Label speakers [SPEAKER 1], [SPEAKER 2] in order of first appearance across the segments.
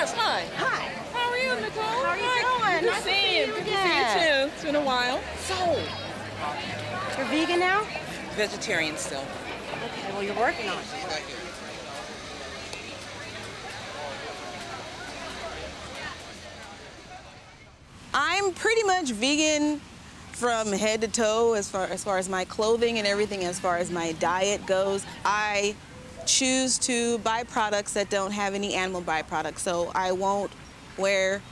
[SPEAKER 1] Yes, hi.
[SPEAKER 2] Hi.
[SPEAKER 1] How are you, Nicole?
[SPEAKER 2] How are you
[SPEAKER 1] Hi.
[SPEAKER 2] doing?
[SPEAKER 1] Good to see you. Good to see you, too. It's been a while.
[SPEAKER 2] So, you're vegan now?
[SPEAKER 1] Vegetarian still.
[SPEAKER 2] Okay, well, you're working on it.
[SPEAKER 3] I'm pretty much vegan from head to toe as far as my clothing and everything, as far as my diet goes. I choose to buy products that don't have any animal byproducts. So I won't wear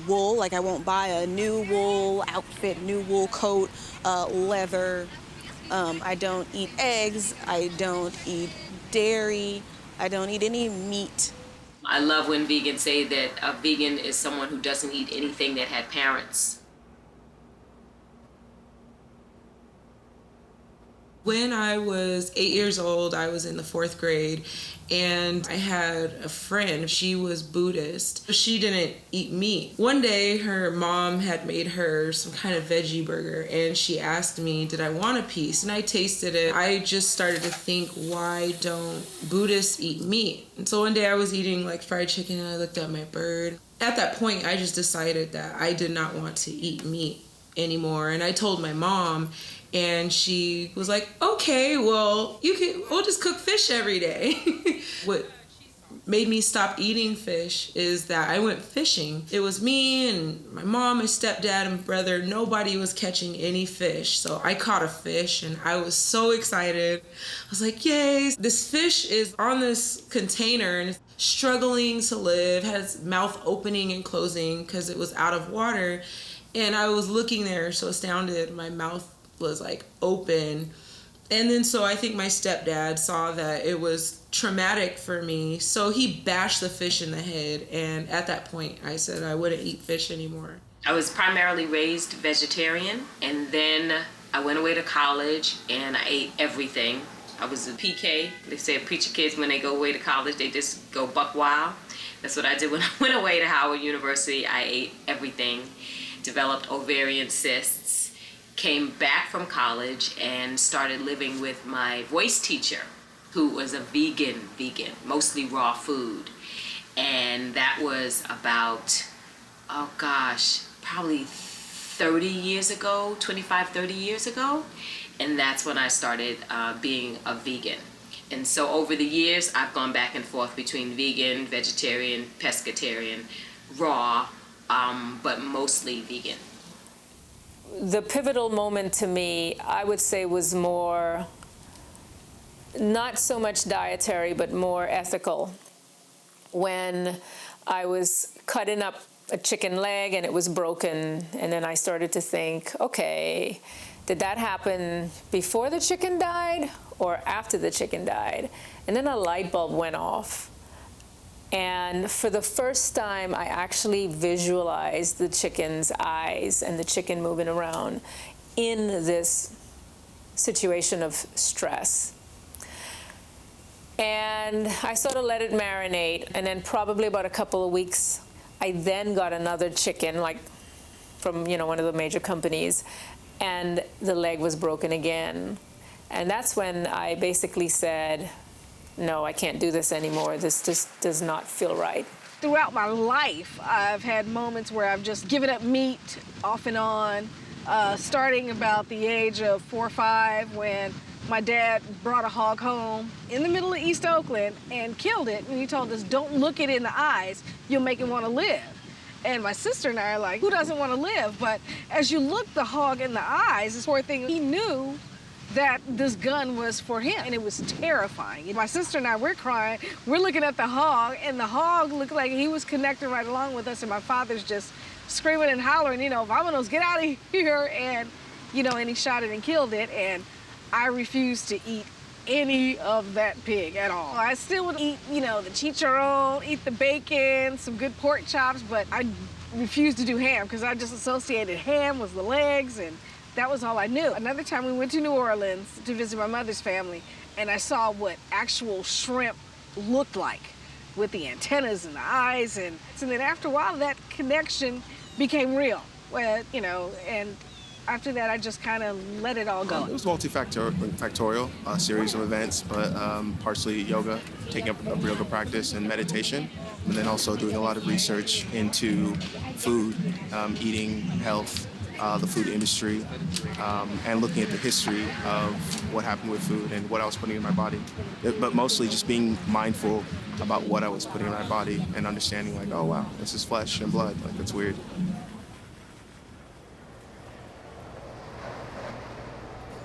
[SPEAKER 3] wool, like I won't buy a new wool outfit, new wool coat, leather. I don't eat eggs, I don't eat dairy, I don't eat any meat.
[SPEAKER 4] I love when vegans say that a vegan is someone who doesn't eat anything that had parents.
[SPEAKER 5] When I was 8 years old, I was in the 4th grade, and I had a friend. She was Buddhist. She didn't eat meat. One day, her mom had made her some kind of veggie burger, and she asked me, did I want a piece? And I tasted it. I just started to think, why don't Buddhists eat meat? And so one day I was eating like fried chicken, and I looked at my bird. At that point, I just decided that I did not want to eat meat anymore. And I told my mom, and she was like, okay, well, we'll just cook fish every day. What made me stop eating fish is that I went fishing. It was me and my mom, my stepdad, and brother. Nobody was catching any fish. So I caught a fish, and I was so excited. I was like, yay, this fish is on this container and it's struggling to live, had its mouth opening and closing because it was out of water. And I was looking there so astounded, my mouth was like open. And then so I think my stepdad saw that it was traumatic for me, so he bashed the fish in the head, and at that point I said I wouldn't eat fish anymore.
[SPEAKER 4] I was primarily raised vegetarian, and then I went away to college and I ate everything. I was a PK. They say preacher kids, when they go away to college, they just go buck wild. That's what I did when I went away to Howard University. I ate everything, developed ovarian cysts, came back from college and started living with my voice teacher, who was a vegan, mostly raw food. And that was about, oh gosh, probably 30 years ago, 25, 30 years ago. And that's when I started being a vegan. And so over the years, I've gone back and forth between vegan, vegetarian, pescatarian, raw, but mostly vegan.
[SPEAKER 6] The pivotal moment to me, I would say, was more, not so much dietary, but more ethical. When I was cutting up a chicken leg and it was broken, and then I started to think, okay, did that happen before the chicken died or after the chicken died? And then a light bulb went off. And for the first time, I actually visualized the chicken's eyes and the chicken moving around in this situation of stress. And I sort of let it marinate, and then probably about a couple of weeks, I then got another chicken, like from one of the major companies, and the leg was broken again. And that's when I basically said, no, I can't do this anymore. This just does not feel right.
[SPEAKER 7] Throughout my life, I've had moments where I've just given up meat off and on, starting about the age of 4 or 5 when my dad brought a hog home in the middle of East Oakland and killed it. And he told us, don't look it in the eyes, you'll make it want to live. And my sister and I are like, who doesn't want to live? But as you look the hog in the eyes, this poor thing, he knew that this gun was for him, and it was terrifying. My sister and I, we're crying, we're looking at the hog, and the hog looked like he was connecting right along with us, and my father's just screaming and hollering, Vámonos, get out of here, and, and he shot it and killed it, and I refused to eat any of that pig at all. I still would eat, the chicharron, eat the bacon, some good pork chops, but I refused to do ham, because I just associated ham with the legs, and that was all I knew. Another time we went to New Orleans to visit my mother's family, and I saw what actual shrimp looked like with the antennas and the eyes. And then after a while, that connection became real. Well, and After that, I just kind of let it all go.
[SPEAKER 8] It was multifactorial, a series of events, but partially yoga, taking up a yoga practice and meditation, and then also doing a lot of research into food, eating, health, the food industry, and looking at the history of what happened with food and what I was putting in my body. But mostly just being mindful about what I was putting in my body and understanding like, oh wow, this is flesh and blood, like that's weird.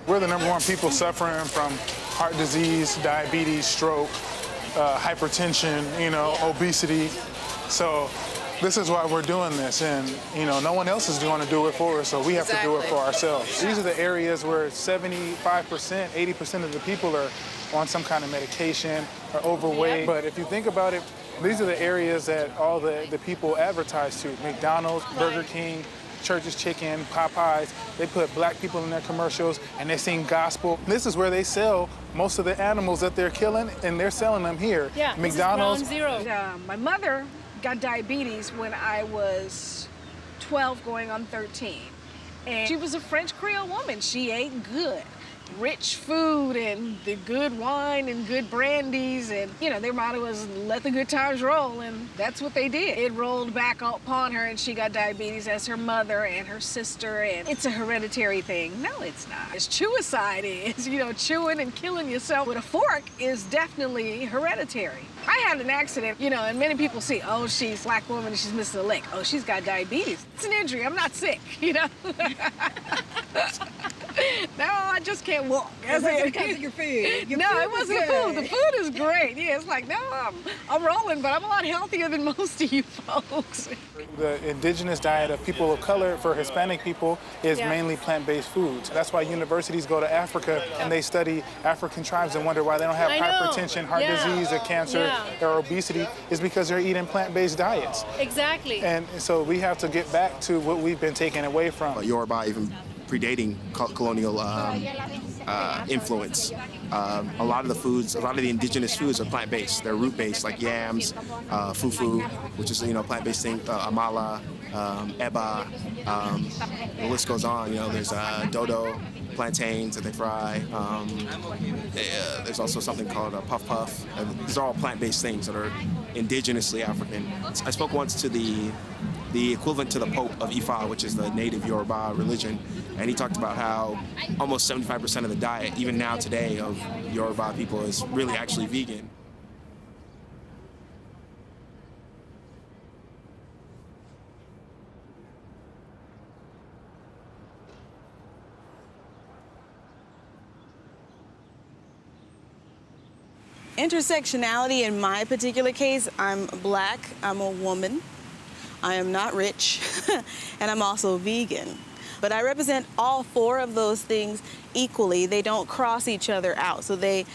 [SPEAKER 9] We're the #1 people suffering from heart disease, diabetes, stroke, hypertension, obesity. So this is why we're doing this, and no one else is going to do it for us, so we have to do it for ourselves. These are the areas where 75%, 80% of the people are on some kind of medication or overweight. But if you think about it, these are the areas that all the people advertise to. McDonald's, Burger King, Church's Chicken, Popeyes. They put black people in their commercials and they sing gospel. This is where they sell most of the animals that they're killing, and they're selling them here.
[SPEAKER 10] Yeah,
[SPEAKER 9] McDonald's.
[SPEAKER 10] This is Ground Zero.
[SPEAKER 7] My mother got diabetes when I was 12 going on 13. And she was a French Creole woman. She ate good. Rich food and the good wine and good brandies, and their motto was let the good times roll, and that's what they did. It rolled back upon her, and she got diabetes as her mother and her sister, and it's a hereditary thing. No, it's not. As chewicide is, chewing and killing yourself with a fork is definitely hereditary. I had an accident, and many people see, oh, she's a black woman and she's missing a leg. Oh, she's got diabetes. It's an injury. I'm not sick, No, I just can't walk.
[SPEAKER 10] Because of your food.
[SPEAKER 7] No, it wasn't the food. The food is great. Yeah, it's like, no, I'm rolling, but I'm a lot healthier than most of you folks.
[SPEAKER 9] The indigenous diet of people of color for Hispanic people is mainly plant-based foods. That's why universities go to Africa and they study African tribes and wonder why they don't have hypertension, heart disease, or cancer, or obesity, is because they're eating plant-based diets.
[SPEAKER 10] Exactly.
[SPEAKER 9] And so we have to get back to what we've been taken away from.
[SPEAKER 8] Yoruba even predating colonial influence. A lot of the indigenous foods are plant-based. They're root-based, like yams, fufu, which is plant-based thing, amala, eba. The list goes on. There's dodo, plantains that they fry. There's also something called a puff puff. These are all plant-based things that are indigenously African. I spoke once to the equivalent to the Pope of Ifa, which is the native Yoruba religion, and he talked about how almost 75% of the diet, even now today, of Yoruba people is really actually vegan.
[SPEAKER 3] Intersectionality in my particular case, I'm black, I'm a woman, I am not rich, and I'm also vegan. But I represent all four of those things equally. They don't cross each other out. So they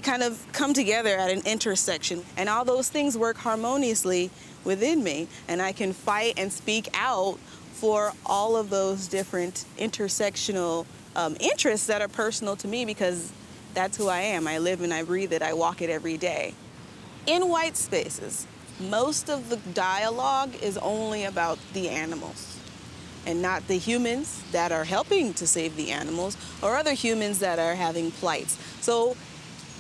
[SPEAKER 3] kind of come together at an intersection. And all those things work harmoniously within me. And I can fight and speak out for all of those different intersectional interests that are personal to me, because that's who I am. I live and I breathe it. I walk it every day. In white spaces, most of the dialogue is only about the animals and not the humans that are helping to save the animals or other humans that are having plights. So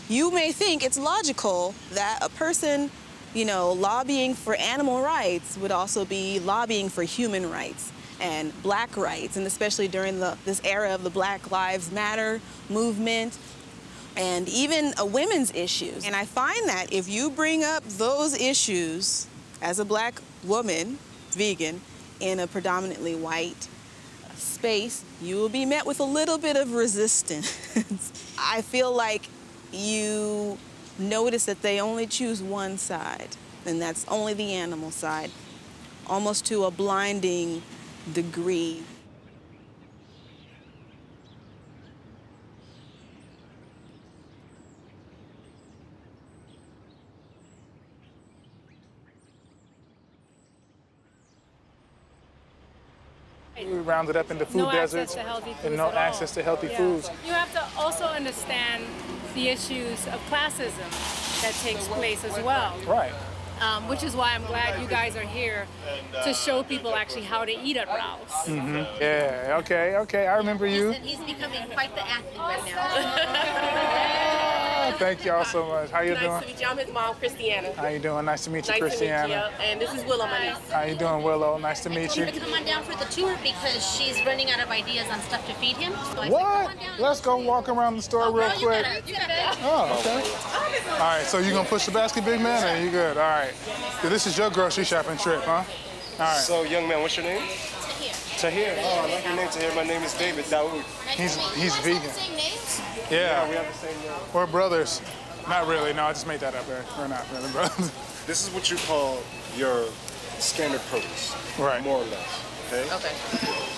[SPEAKER 3] you may think it's logical that a person, lobbying for animal rights would also be lobbying for human rights and black rights, and especially during this era of the Black Lives Matter movement, and even women's issues. And I find that if you bring up those issues as a black woman, vegan, in a predominantly white space, you will be met with a little bit of resistance. I feel like you notice that they only choose one side, and that's only the animal side, almost to a blinding degree.
[SPEAKER 9] We rounded up into food deserts and no access to healthy foods.
[SPEAKER 10] You have to also understand the issues of classism that takes place as well.
[SPEAKER 9] Right.
[SPEAKER 10] which is why I'm glad you guys are here to show people actually how to eat at Ralph's.
[SPEAKER 9] Yeah, okay, I remember you.
[SPEAKER 10] He's becoming quite the athlete right now.
[SPEAKER 9] Thank y'all so much. How you doing?
[SPEAKER 11] Nice to meet you. I'm his mom, Christiana.
[SPEAKER 9] How you doing? Nice to meet you,
[SPEAKER 11] Nice
[SPEAKER 9] Christiana.
[SPEAKER 11] to meet you. And this is Willow, my niece.
[SPEAKER 9] How you doing, Willow? Nice to meet you.
[SPEAKER 12] Come on down for the tour because she's running out of ideas on stuff to feed him. So I
[SPEAKER 9] What?
[SPEAKER 12] said, come on down.
[SPEAKER 9] Let's go walk around the store real quick.
[SPEAKER 12] You got it.
[SPEAKER 9] Oh, okay. All right, so you gonna push the basket, big man, or you good? All right. So this is your grocery shopping trip, huh? All right.
[SPEAKER 13] So, young man, what's your name? Tahir. Oh, I like your name, Tahir. My name is David Dawood.
[SPEAKER 9] He's vegan.
[SPEAKER 12] Same names?
[SPEAKER 9] Yeah.
[SPEAKER 13] We have the same name.
[SPEAKER 9] We're brothers. Not really. No, I just made that up there. We're not really brothers.
[SPEAKER 13] This is what you call your standard produce.
[SPEAKER 9] Right.
[SPEAKER 13] More or less. Okay?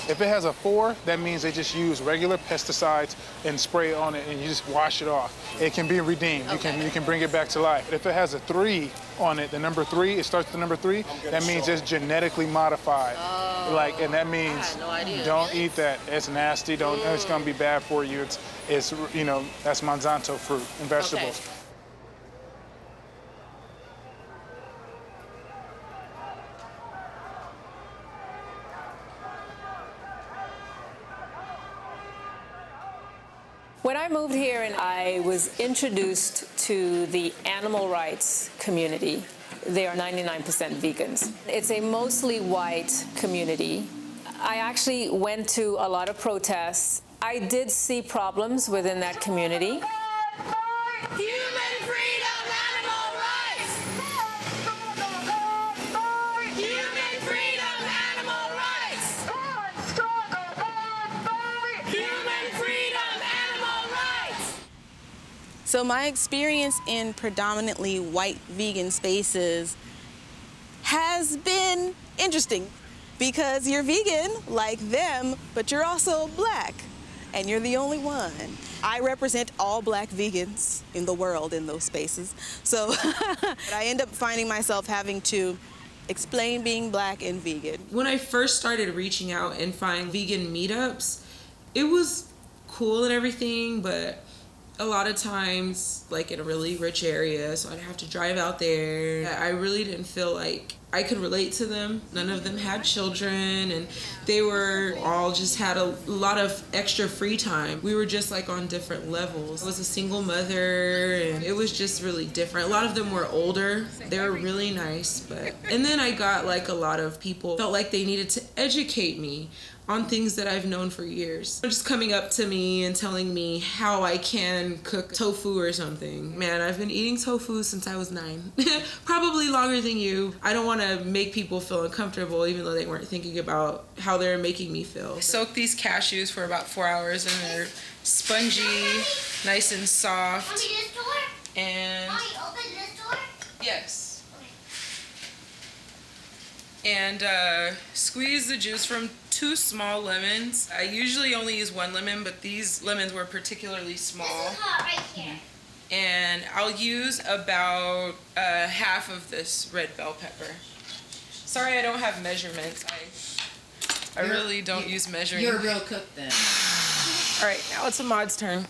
[SPEAKER 9] If it has a 4, that means they just use regular pesticides and spray on it, and you just wash it off. It can be redeemed. You can bring it back to life. If it has a 3 on it, the number 3, it starts with the number 3. That means it's genetically modified. And that means don't eat that. It's nasty. It's gonna be bad for you. It's that's Monsanto fruit and vegetables.
[SPEAKER 11] Okay.
[SPEAKER 6] When I moved here and I was introduced to the animal rights community, they are 99% vegans. It's a mostly white community. I actually went to a lot of protests. I did see problems within that community.
[SPEAKER 11] Human freedom, animal rights! Human freedom, animal rights! Human freedom, animal rights!
[SPEAKER 3] So my experience in predominantly white vegan spaces has been interesting because you're vegan like them, but you're also black, and you're the only one. I represent all black vegans in the world in those spaces. So I end up finding myself having to explain being black and vegan.
[SPEAKER 5] When I first started reaching out and finding vegan meetups, it was cool and everything, but a lot of times, like in a really rich area, so I'd have to drive out there. I really didn't feel like I could relate to them. None of them had children, and they were all just had a lot of extra free time. We were just like on different levels. I was a single mother, and it was just really different. A lot of them were older. They were really nice, and then I got like a lot of people felt like they needed to educate me on things that I've known for years. Just coming up to me and telling me how I can cook tofu or something. Man, I've been eating tofu since I was 9. Probably longer than you. I don't want to make people feel uncomfortable even though they weren't thinking about how they're making me feel. I soak these cashews for about 4 hours and they're spongy, nice and soft.
[SPEAKER 12] Mommy, this door?
[SPEAKER 5] And
[SPEAKER 12] Mommy, open this door?
[SPEAKER 5] yes. And squeeze the juice from 2 small lemons. I usually only use 1 lemon, but these lemons were particularly small.
[SPEAKER 12] This is hot right here.
[SPEAKER 5] And I'll use about half of this red bell pepper. Sorry I don't have measurements. I really don't use measuring.
[SPEAKER 14] You're a real cook then.
[SPEAKER 5] All right, now it's Ahmad's turn.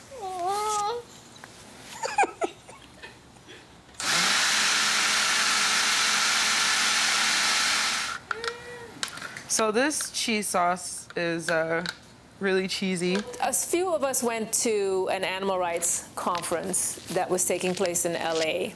[SPEAKER 5] So this cheese sauce is really cheesy.
[SPEAKER 6] A few of us went to an animal rights conference that was taking place in LA.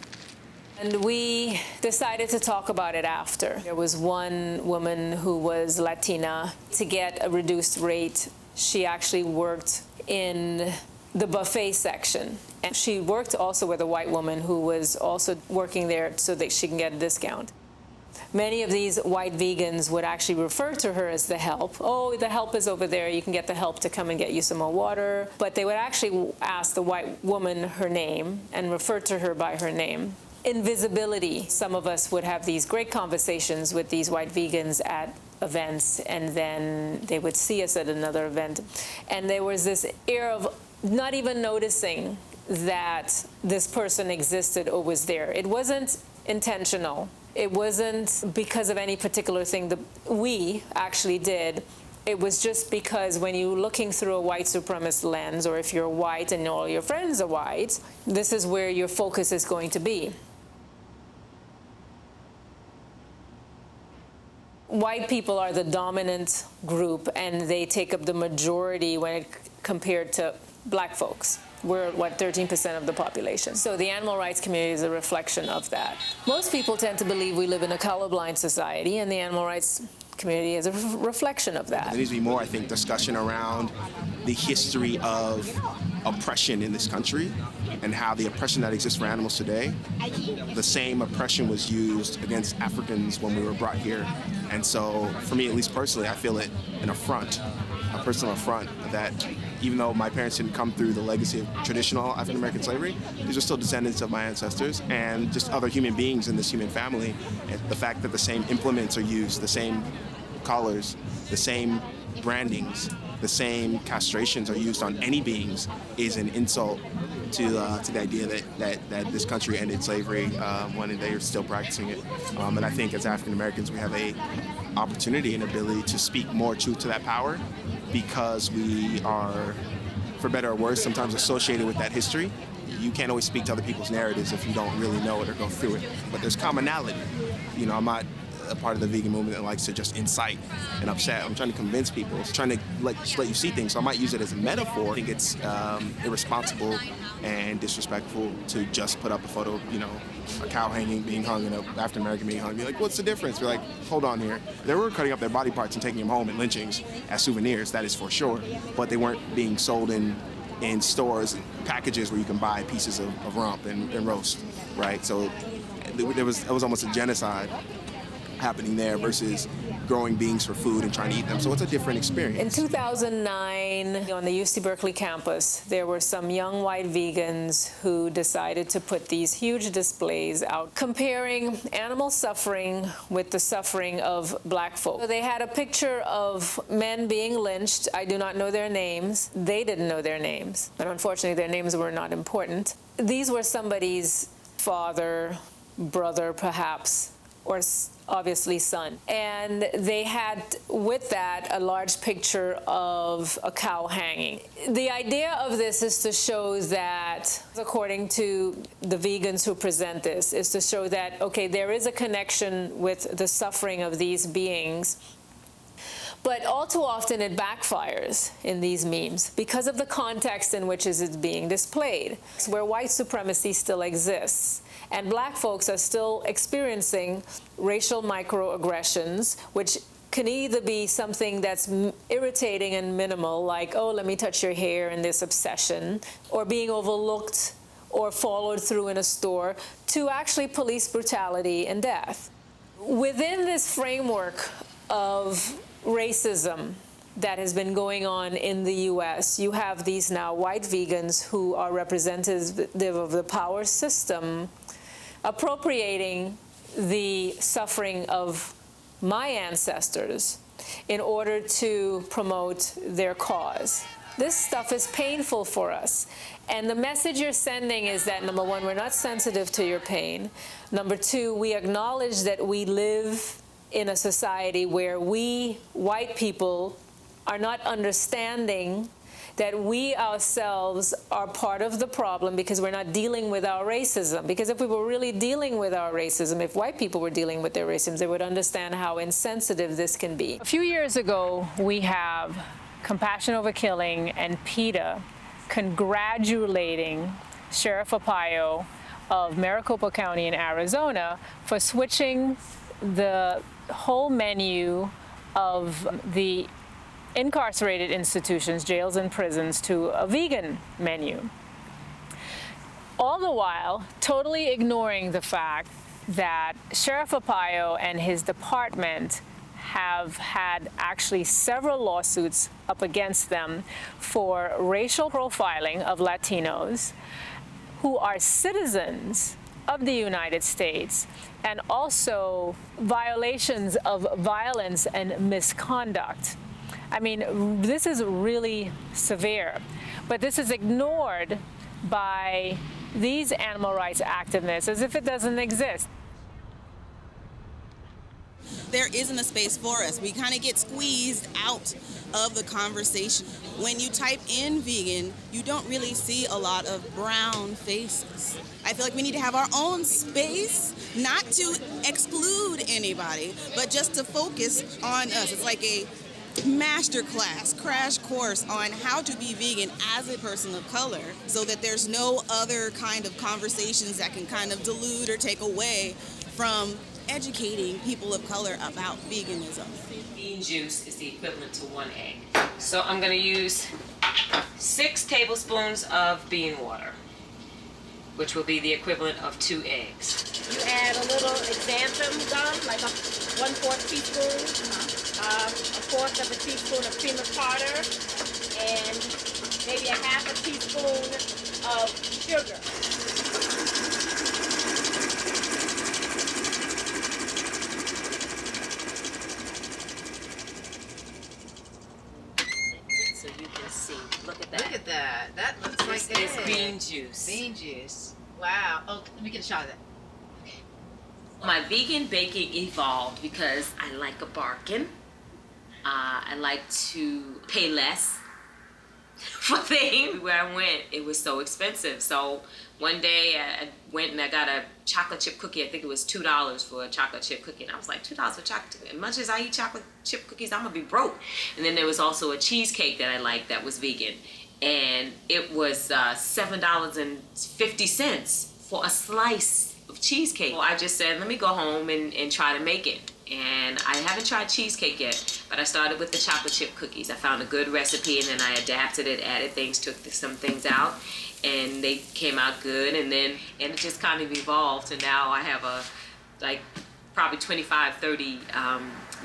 [SPEAKER 6] And we decided to talk about it after. There was one woman who was Latina. To get a reduced rate, she actually worked in the buffet section. And she worked also with a white woman who was also working there so that she can get a discount. Many of these white vegans would actually refer to her as the help. Oh, the help is over there. You can get the help to come and get you some more water. But they would actually ask the white woman her name and refer to her by her name. Invisibility. Some of us would have these great conversations with these white vegans at events, and then they would see us at another event. And there was this air of not even noticing that this person existed or was there. It wasn't intentional. It wasn't because of any particular thing that we actually did. It was just because when you're looking through a white supremacist lens, or if you're white and all your friends are white, this is where your focus is going to be. white people are the dominant group and they take up the majority when compared to black folks. We're, 13% of the population. So the animal rights community is a reflection of that. Most people tend to believe we live in a colorblind society, and the animal rights community is a reflection of that.
[SPEAKER 8] There needs to be more, I think, discussion around the history of oppression in this country and how the oppression that exists for animals today, the same oppression was used against Africans when we were brought here. And so, for me, at least personally, I feel it an affront, a personal affront, that even though my parents didn't come through the legacy of traditional African-American slavery, these are still descendants of my ancestors and just other human beings in this human family. And the fact that the same implements are used, the same collars, the same brandings, the same castrations are used on any beings is an insult to the idea that this country ended slavery when they are still practicing it. And I think as African Americans we have a opportunity and ability to speak more truth to that power, because we are, for better or worse, sometimes associated with that history. You can't always speak to other people's narratives if you don't really know it or go through it. But there's commonality. You know, I'm not a part of the vegan movement that likes to just incite and upset. I'm trying to convince people, trying to let you see things. So I might use it as a metaphor. I think it's irresponsible and disrespectful to just put up a photo, you know, a cow being hung and an African American being hung. Be like, what's the difference? Be like, hold on here. They were cutting up their body parts and taking them home in lynchings as souvenirs, that is for sure. But they weren't being sold in stores and packages where you can buy pieces of rump and roast, right? So it was almost a genocide happening there versus growing beings for food and trying to eat them. So it's a different experience.
[SPEAKER 6] In 2009, on the UC Berkeley campus, there were some young white vegans who decided to put these huge displays out comparing animal suffering with the suffering of black folk. So they had a picture of men being lynched. I do not know their names. They didn't know their names. And unfortunately, their names were not important. These were somebody's father, brother, perhaps, or obviously son. And they had with that a large picture of a cow hanging. The idea of this is to show that, according to the vegans who present this, is to show that, okay, there is a connection with the suffering of these beings. But all too often it backfires in these memes because of the context in which it is being displayed, where white supremacy still exists. And black folks are still experiencing racial microaggressions, which can either be something that's irritating and minimal, like, oh, let me touch your hair and this obsession, or being overlooked or followed through in a store, to actually police brutality and death. Within this framework of racism that has been going on in the US, you have these now white vegans who are representative of the power system appropriating the suffering of my ancestors in order to promote their cause. This stuff is painful for us. And the message you're sending is that, number one, we're not sensitive to your pain. Number two, we acknowledge that we live in a society where we, white people, are not understanding that we ourselves are part of the problem because we're not dealing with our racism. Because if we were really dealing with our racism, if white people were dealing with their racism, they would understand how insensitive this can be.
[SPEAKER 10] A few years ago, we have Compassion Over Killing and PETA congratulating Sheriff Arpaio of Maricopa County in Arizona for switching the whole menu of the incarcerated institutions, jails and prisons, to a vegan menu. All the while, totally ignoring the fact that Sheriff Arpaio and his department have had actually several lawsuits up against them for racial profiling of Latinos who are citizens of the United States, and also violations of violence and misconduct. I mean, this is really severe, but this is ignored by these animal rights activists as if it doesn't exist.
[SPEAKER 3] there isn't a space for us. We kind of get squeezed out of the conversation. When you type in vegan, you don't really see a lot of brown faces. I feel like we need to have our own space, not to exclude anybody, but just to focus on us. It's like a master class, crash course on how to be vegan as a person of color, so that there's no other kind of conversations that can kind of dilute or take away from educating people of color about veganism.
[SPEAKER 4] Bean juice is the equivalent to 1 egg. So I'm going to use 6 tablespoons of bean water, which will be the equivalent of 2 eggs.
[SPEAKER 14] You add a little xanthan gum, like a 1/4 teaspoon, a 1/4 of a teaspoon of cream of tartar, and maybe a 1/2 teaspoon of sugar.
[SPEAKER 4] So you can see, look at that.
[SPEAKER 15] Look at that. That looks like
[SPEAKER 4] This is bean juice.
[SPEAKER 15] Bean juice. Wow. Oh, let me get a shot of that.
[SPEAKER 4] My vegan baking evolved because I like a bargain. I like to pay less for things. Where I went, it was so expensive. So one day I went and I got a chocolate chip cookie. I think it was $2 for a chocolate chip cookie. And I was like, $2 for chocolate chip. As much as I eat chocolate chip cookies, I'm gonna be broke. And then there was also a cheesecake that I liked that was vegan. And it was $7.50 for a slice of cheesecake. Well, I just said, let me go home and try to make it. And I haven't tried cheesecake yet, but I started with the chocolate chip cookies. I found a good recipe and then I adapted it, added things, took some things out, and they came out good. And it just kind of evolved, and now I have probably 25, 30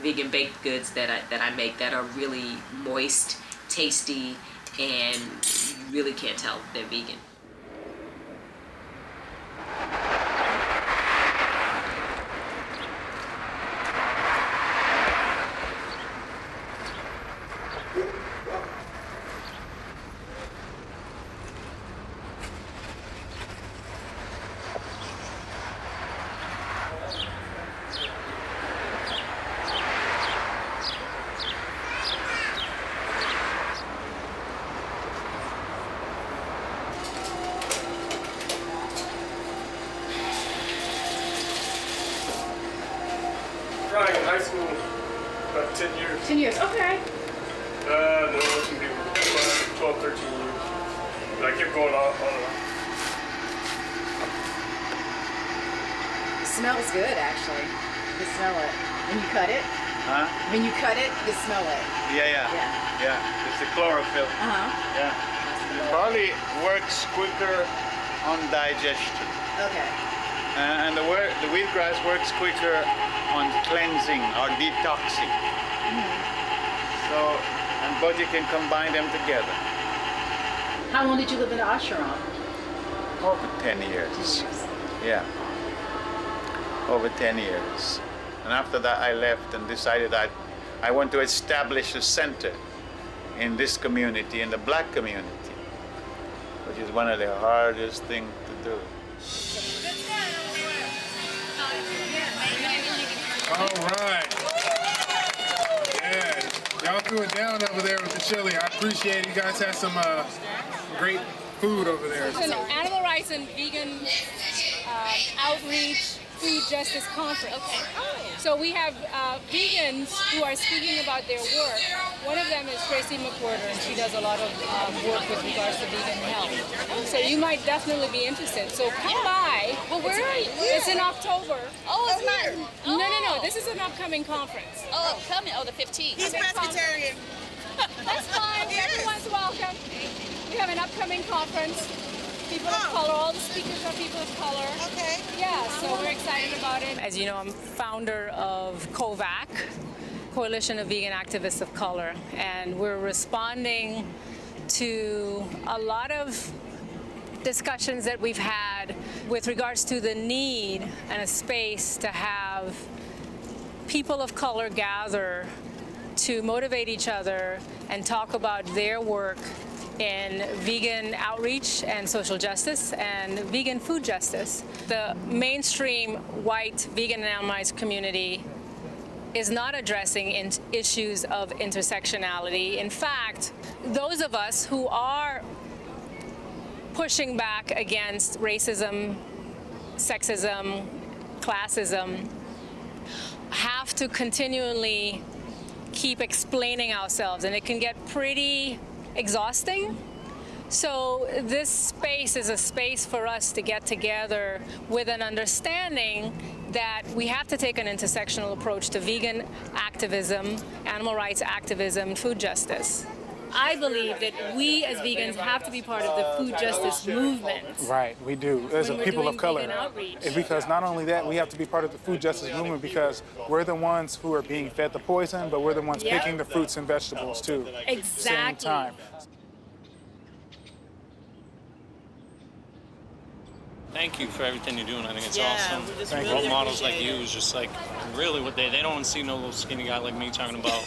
[SPEAKER 4] vegan baked goods that I make that are really moist, tasty, and you really can't tell they're vegan.
[SPEAKER 13] Trying in high school about 10 years.
[SPEAKER 14] 10 years, okay.
[SPEAKER 13] No, it can be 12, 13 years. But I kept going on and on.
[SPEAKER 15] It smells good, actually. You can smell it. When you cut it?
[SPEAKER 16] Huh?
[SPEAKER 15] When you cut it, you can smell it.
[SPEAKER 16] Yeah. It's the chlorophyll. Yeah. The barley works quicker on digestion.
[SPEAKER 15] Okay.
[SPEAKER 16] And the wheatgrass works quicker on cleansing or detoxing. So, but you can combine them together.
[SPEAKER 15] How long did you live in the ashram?
[SPEAKER 16] Over 10 years. Yeah. Over 10 years. And after that I left and decided that I want to establish a center in this community, in the black community, which is one of the hardest things to do.
[SPEAKER 9] All right. Yeah, y'all threw it down over there with the chili. I appreciate it. You guys had some great food over there.
[SPEAKER 10] It's an animal rights and vegan outreach food justice conference. Okay. So we have vegans who are speaking about their work. One of them is Tracy McWhorter, and she does a lot of work with regards to vegan health. So you might definitely be interested. So come by.
[SPEAKER 17] Well, where are you?
[SPEAKER 10] It's in October.
[SPEAKER 17] Oh, it's not. Oh.
[SPEAKER 10] No. This is an upcoming conference.
[SPEAKER 17] Oh, upcoming. Oh, the 15th.
[SPEAKER 3] He's Presbyterian.
[SPEAKER 10] That's fine. Everyone's welcome. We have an upcoming conference. People of color, all the speakers are people of color.
[SPEAKER 3] Okay.
[SPEAKER 10] Yeah, so we're excited about it. As you know, I'm founder of COVAC, Coalition of Vegan Activists of Color, and we're responding to a lot of discussions that we've had with regards to the need and a space to have people of color gather to motivate each other and talk about their work in vegan outreach and social justice and vegan food justice. The mainstream white vegan and animal rights community is not addressing issues of intersectionality. In fact, those of us who are pushing back against racism, sexism, classism, have to continually keep explaining ourselves, and it can get pretty exhausting. So this space is a space for us to get together with an understanding that we have to take an intersectional approach to vegan activism, animal rights activism, food justice. I believe that we as vegans have to be part of the food justice movement.
[SPEAKER 9] Right, we do. As a
[SPEAKER 10] When we're
[SPEAKER 9] people of
[SPEAKER 10] doing
[SPEAKER 9] color.
[SPEAKER 10] vegan outreach.
[SPEAKER 9] And because not only that, we have to be part of the food justice movement because we're the ones who are being fed the poison, but we're the ones
[SPEAKER 10] Yep.
[SPEAKER 9] picking the fruits and vegetables too. At the same
[SPEAKER 10] Exactly.
[SPEAKER 9] time.
[SPEAKER 18] Thank you for everything you're doing. I think it's
[SPEAKER 19] Yeah,
[SPEAKER 18] awesome.
[SPEAKER 19] we just
[SPEAKER 18] Role
[SPEAKER 19] really
[SPEAKER 18] models like
[SPEAKER 19] appreciate
[SPEAKER 18] you
[SPEAKER 19] it.
[SPEAKER 18] is just like really what they don't see no little skinny guy like me talking about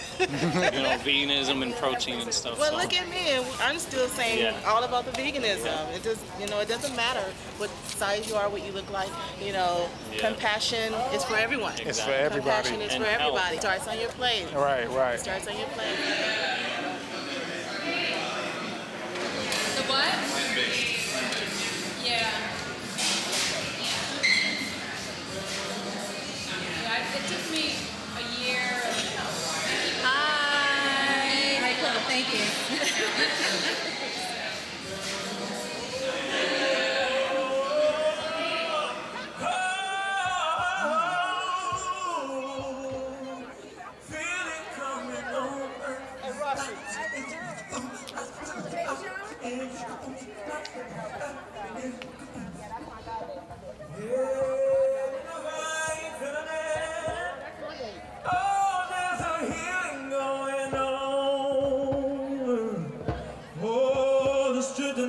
[SPEAKER 18] veganism and protein and stuff.
[SPEAKER 19] Well,
[SPEAKER 18] so.
[SPEAKER 19] look at me. I'm still saying
[SPEAKER 18] Yeah.
[SPEAKER 19] all about the veganism. It just, it doesn't matter what size you are, what you look like.
[SPEAKER 18] Yeah.
[SPEAKER 19] Compassion is for everyone.
[SPEAKER 9] It's for everybody.
[SPEAKER 19] Compassion is
[SPEAKER 18] And
[SPEAKER 19] for
[SPEAKER 18] health.
[SPEAKER 19] everybody. It starts on your plate.
[SPEAKER 9] Right, right.
[SPEAKER 19] It starts on your plate.
[SPEAKER 11] The what? Yeah. It took me a year.
[SPEAKER 15] Hi, Chloe. Thank you.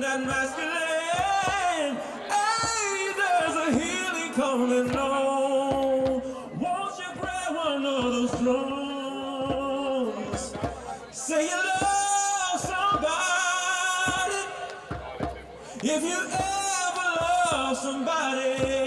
[SPEAKER 11] And masculine, hey, there's a healing coming on. Won't you grab one of those drums? Say you love somebody. If you ever love somebody.